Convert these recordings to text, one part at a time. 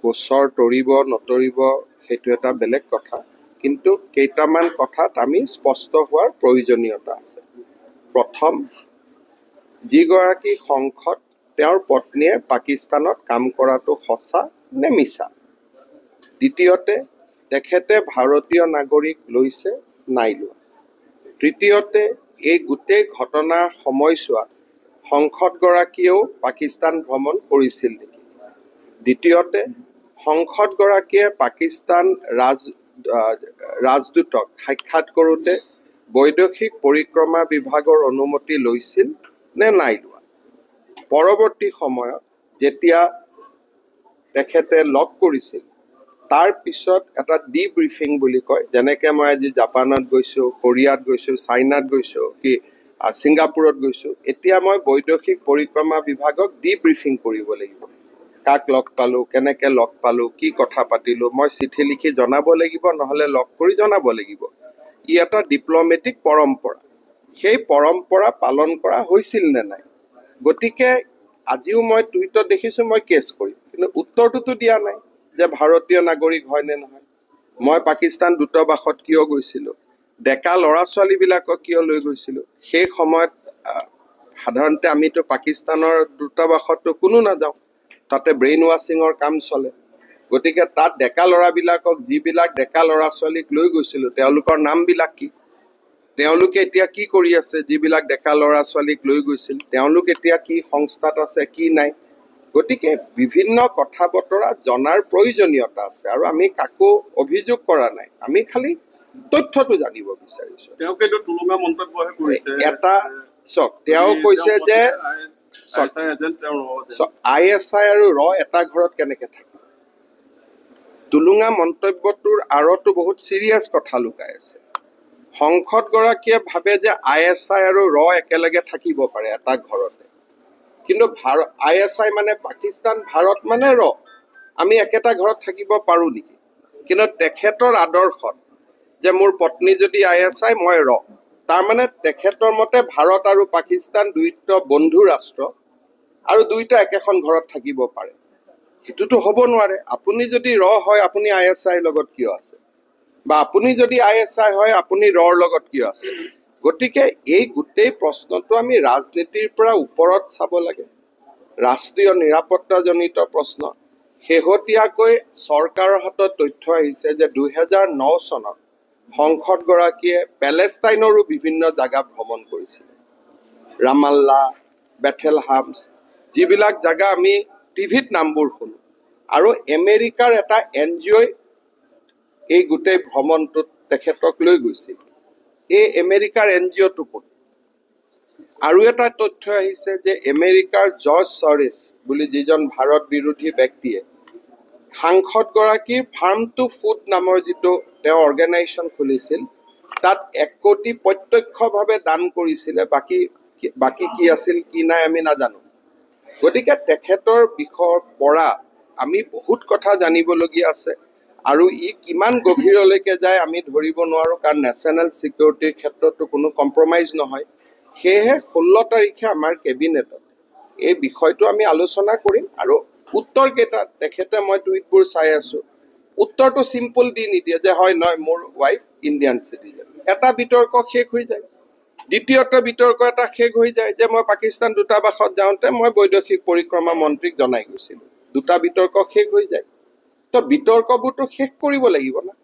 গোচৰ তৰিব নতৰিব সেইটো এটা বেলেগ কথা, কিন্তু কেইটামান কথাত আমি স্পষ্ট হোৱাৰ প্ৰয়োজনীয়তা আছে। প্ৰথম, যিগৰাকী সংসদ তেওঁৰ পত্নীয়ে পাকিস্তানত কাম কৰাটো সঁচা নে মিছা। দ্বিতীয়তে, তেখেতে ভাৰতীয় নাগৰিক লৈছে নাই লোৱা। তৃতীয়তে, এই গোটেই ঘটনাৰ সময়ছোৱাত সংসদগৰাকীয়েও পাকিস্তান ভ্ৰমণ কৰিছিল নেকি। দ্বিতীয়তে, সংসদগৰাকীয়ে পাকিস্তান ৰাজদূতক সাক্ষাৎ কৰোঁতে বৈদেশিক পৰিক্ৰমা বিভাগৰ অনুমতি লৈছিল নে নাই লোৱা। পৰৱৰ্তী সময়ত যেতিয়া তেখেতে লগ কৰিছিল, তাৰ পিছত এটা ডিব্ৰিফিং বুলি কয়, যেনেকৈ মই আজি জাপানত গৈছোঁ, কোৰিয়াত গৈছোঁ, চাইনাত গৈছোঁ, ছিংগাপুৰত গৈছোঁ, এতিয়া মই বৈদেশিক পৰিক্ৰমা বিভাগক ডিব্ৰিফিং কৰিব লাগিব। কাক লগ পালোঁ, কেনেকৈ লগ পালোঁ, কি কথা পাতিলোঁ, মই চিঠি লিখি জনাব লাগিব, নহ'লে লগ কৰি জনাব লাগিব। ই এটা ডিপ্ল'মেটিক পৰম্পৰা। সেই পৰম্পৰা পালন কৰা হৈছিল নে নাই। গতিকে আজিও মই টুইটত দেখিছোঁ মই কেছ কৰিম, কিন্তু উত্তৰটোতো দিয়া নাই যে ভাৰতীয় নাগৰিক হয় নে নহয়। মই পাকিস্তান দূতাবাসত কিয় গৈছিলোঁ, ডেকা ল'ৰা ছোৱালীবিলাকক কিয় লৈ গৈছিলোঁ। সেই সময়ত সাধাৰণতে আমিতো পাকিস্তানৰ দূতাবাসততো কোনো নাযাওঁ, তাতে ব্ৰেইন ৱাশ্বিঙৰ কাম চলে। গতিকে তাত ডেকা ল'ৰাবিলাকক, যিবিলাক ডেকা ল'ৰা ছোৱালীক লৈ গৈছিলোঁ, তেওঁলোকৰ নামবিলাক কি, তেওঁলোকে এতিয়া কি কৰি আছে, যিবিলাক ডেকা ল'ৰা ছোৱালীক লৈ গৈছিল তেওঁলোক এতিয়া কি সংস্থাত আছে, কি নাই। গতিকে বিভিন্ন কথা বতৰা জনাৰ প্ৰয়োজনীয়তা আছে, আৰু আমি কাকো অভিযোগ কৰা নাই, আমি খালি তথ্যটো জানিব বিচাৰিছোঁ। এটা চাওক, তেওঁ কৈছে যে ISI আৰু এটা ঘৰত কেনেকে থাকে। টুলুঙা মন্তব্যটোৰ আঁৰতো বহুত চিৰিয়াছ কথা লুকাই আছে। সংসদগৰাকীয়ে ভাবে যে ISI আৰু একেলগে থাকিব পাৰে এটা ঘৰতে, কিন্তু ISI মানে পাকিস্তান, ভাৰত মানে আমি একেটা ঘৰত থাকিব পাৰোঁ নেকি। কিন্তু তেখেতৰ আদৰ্শত যে মোৰ পত্নী যদি ISI, মই তাৰমানে তেখেতৰ মতে ভাৰত আৰু পাকিস্তান দুয়োটা বন্ধু ৰাষ্ট্ৰ, আৰু দুয়োটা একেখন ঘৰত থাকিব পাৰে। সেইটোতো হ'ব নোৱাৰে। আপুনি যদি হয়, আপুনি ISIৰ লগত কিয় আছে, বা আপুনি যদি ISI হয়, আপুনি লগত কিয় আছে। গতিকে এই গোটেই প্ৰশ্নটো আমি ৰাজনীতিৰ পৰা ওপৰত চাব লাগে। ৰাষ্ট্ৰীয় নিৰাপত্তাজনিত প্ৰশ্ন। শেহতীয়াকৈ চৰকাৰৰ হাতত তথ্য আহিছে যে 2009 চনত সংসদগৰাকীয়ে পেলেষ্টাইনৰো বিভিন্ন জাগা ভ্ৰমণ কৰিছিল। ৰামাল্লা, বেথেলহামছ, যিবিলাক জাগা আমি টিভিত নামবোৰ শুনো, আৰু আমেৰিকাৰ এটা NGOই এই গোটেই ভ্ৰমণটোত তেখেতক লৈ গৈছিল। এই আমেৰিকাৰ NGOটো কোন। আৰু এটা তথ্য আহিছে যে আমেৰিকাৰ জৰ্জ চৰেছ বুলি যিজন ভাৰত বিৰোধী ব্যক্তিয়ে সাংসদগৰাকীৰ ফাৰ্ম টু ফুড নামৰ যিটো তেওঁ অৰ্গেনাইজেশ্যন খুলিছিল, তাত 1 কোটি প্ৰত্যক্ষভাৱে দান কৰিছিলে, বাকী কি আছিল কি নাই আমি নাজানো। গতিকে তেখেতৰ বিষয়ৰ পৰা আমি বহুত কথা জানিবলগীয়া আছে, আৰু ই কিমান গভীৰলৈকে যায় আমি ধৰিব নোৱাৰোঁ, কাৰণ নেশ্যনেল ছিকিউৰিটিৰ ক্ষেত্ৰতো কোনো কম্প্ৰমাইজ নহয়। সেয়েহে 16 তাৰিখে আমাৰ কেবিনেটত এই বিষয়টো আমি আলোচনা কৰিম, আৰু উত্তৰকেইটা তেখেতে, মই টুইটবোৰ চাই আছোঁ, উত্তৰটো চিম্পল দি নিদিয়ে যে হয় নহয় মোৰ ৱাইফ ইণ্ডিয়ান চিটিজেন। এটা বিতৰ্ক শেষ হৈ যায়। দ্বিতীয়টা বিতৰ্ক এটা শেষ হৈ যায় যে মই পাকিস্তান দূতাবাসত যাওঁতে মই বৈদেশিক পৰিক্ৰমা মন্ত্ৰীক জনাই গৈছিলোঁ। দুটা বিতৰ্ক শেষ হৈ যায়। তো বিতৰ্কবোৰতো শেষ কৰিব লাগিব না।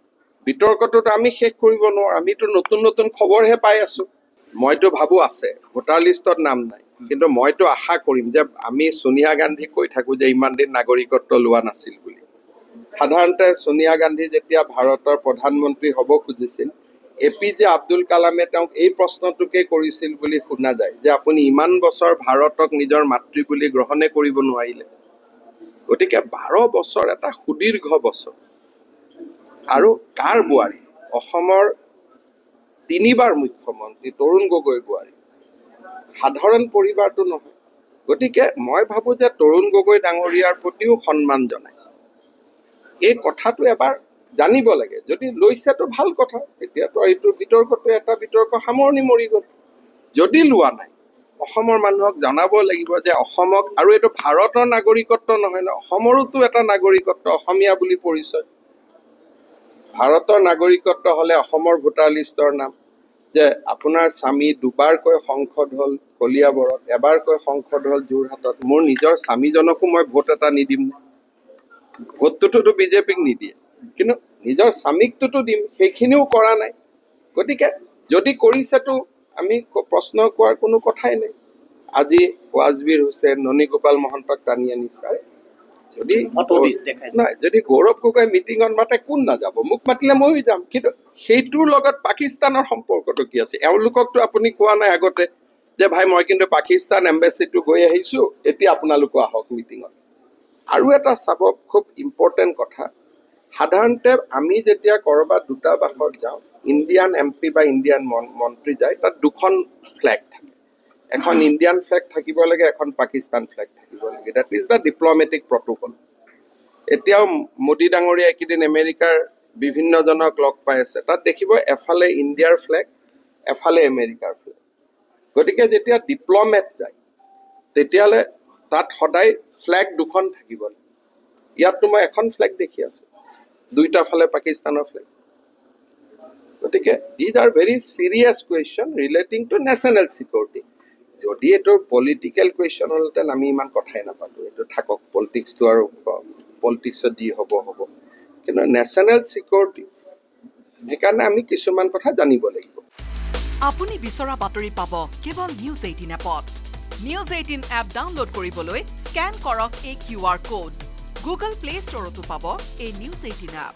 বিতৰ্কটোতো আমি শেষ কৰিব নোৱাৰোঁ, আমিতো নতুন নতুন খবৰহে পাই আছোঁ। মইতো ভাবোঁ আছে, ভোটাৰ লিষ্টত নাম নাই, কিন্তু মইতো আশা কৰিম যে আমি ছোনিয়া গান্ধীক কৈ থাকোঁ যে ইমান দিন নাগৰিকত্ব লোৱা নাছিল বুলি। সাধাৰণতে ছোনিয়া গান্ধী যেতিয়া ভাৰতৰ প্ৰধানমন্ত্ৰী হ'ব খুজিছিল, APJ আব্দুল কালামে তেওঁক এই প্ৰশ্নটোকে কৰিছিল বুলি শুনা যায় যে আপুনি ইমান বছৰ ভাৰতক নিজৰ মাতৃ বুলি গ্ৰহণে কৰিব নোৱাৰিলে। গতিকে 12 বছৰ এটা সুদীৰ্ঘ বছৰ, আৰু কাৰ বোৱাৰী, অসমৰ 3বাৰ মুখ্যমন্ত্ৰী তৰুণ গগৈ বোৱাৰী, সাধাৰণ পৰিবাৰটো নহয়। গতিকে মই ভাবোঁ যে তৰুণ গগৈ ডাঙৰীয়াৰ প্ৰতিও সন্মান জনাই এই কথাটো এবাৰ জানিব লাগে। যদি লৈছেতো ভাল কথা, এতিয়াতো এইটো বিতৰ্কটো এটা বিতৰ্ক সামৰণি মৰি গ'ল। যদি লোৱা নাই, অসমৰ মানুহক জনাব লাগিব যে অসমক, আৰু এইটো ভাৰতৰ নাগৰিকত্ব নহয় ন, অসমৰোতো এটা নাগৰিকত্ব, অসমীয়া বুলি পৰিচয়। ভাৰতৰ নাগৰিকত্ব হ'লে অসমৰ ভোটাৰ লিষ্টৰ নাম যে আপোনাৰ স্বামী দুবাৰকৈ সংসদ হ'ল কলিয়াবৰত, এবাৰকৈ সংসদ হ'ল যোৰহাটত, মোৰ নিজৰ স্বামীজনকো মই ভোট এটা নিদিম। ভোটটোতো বিজেপিক নিদিয়ে, কিন্তু নিজৰ স্বামীকটোতো দিম, সেইখিনিও কৰা নাই। গতিকে যদি কৰিছেতো আমি প্ৰশ্ন কোৱাৰ কোনো কথাই নাই। আজি ৱাজবীৰ হুছেইন, ননী গোপাল মহন্তক টানি আনিছে। যদি গৌৰৱ গগৈ মিটিঙত মাতে কোন নাযাব? মোক মাতিলে ময়ো যাম, কিন্তু সেইটোৰ লগত পাকিস্তানৰ সম্পৰ্কটো কি আছে? এওঁলোককতো আপুনি কোৱা নাই আগতে যে ভাই মই কিন্তু পাকিস্তান এম্বেচিটো গৈ আহিছো, এতিয়া আপোনালোকো আহক মিটিঙত। আৰু এটা চাব, খুব ইম্পৰ্টেণ্ট কথা, সাধাৰণতে আমি যেতিয়া ক'ৰবাত দূতাবাসত যাওঁ, ইণ্ডিয়ান MP বা ইণ্ডিয়ান মন্ত্ৰী যায়, তাত দুখন ফ্লেগ থাকে। এখন ইণ্ডিয়ান ফ্লেগ থাকিব লাগে, এখন পাকিস্তান ফ্লেগ থাকিব লাগে। That is the diplomatic protocol. এতিয়াও মোদী ডাঙৰীয়া এইকেইদিন আমেৰিকাৰ বিভিন্নজনক লগ পাই আছে, তাত দেখিব এফালে ইণ্ডিয়াৰ ফ্লেগ, এফালে আমেৰিকাৰ ফ্লেগ। গতিকে যেতিয়া ডিপ্ল'মেট যায় তেতিয়াহ'লে তাত সদায় ফ্লেগ দুখন থাকিব লাগে। ইয়াততো মই এখন ফ্লেগ দেখি আছো, দুইটা ফালে পাকিস্তানৰ ফ্লেগ। গতিকে these are very serious question relating to national security. যদি এইটো পলিটিকেল কুৱেশ্যন হ'লহেঁতেন আমি ইমান কথাই নাপাতো, এইটো থাকক, পলিটিক্সটো আৰু পলিটিক্সত যি হ'ব হ'ব, কিন্তু নেশ্যনেল ছিকিউৰিটি, সেইকাৰণে আমি কিছুমান কথা জানিব লাগিব। আপুনি বিচৰা বাতৰি পাব কেৱল নিউজ 18 এপত। নিউজ 18 এপ ডাউনলোড কৰিবলৈ স্কেন কৰক এই QR কোড। গুগল প্লে ষ্টৰতো পাব এই নিউজ 18 এপ।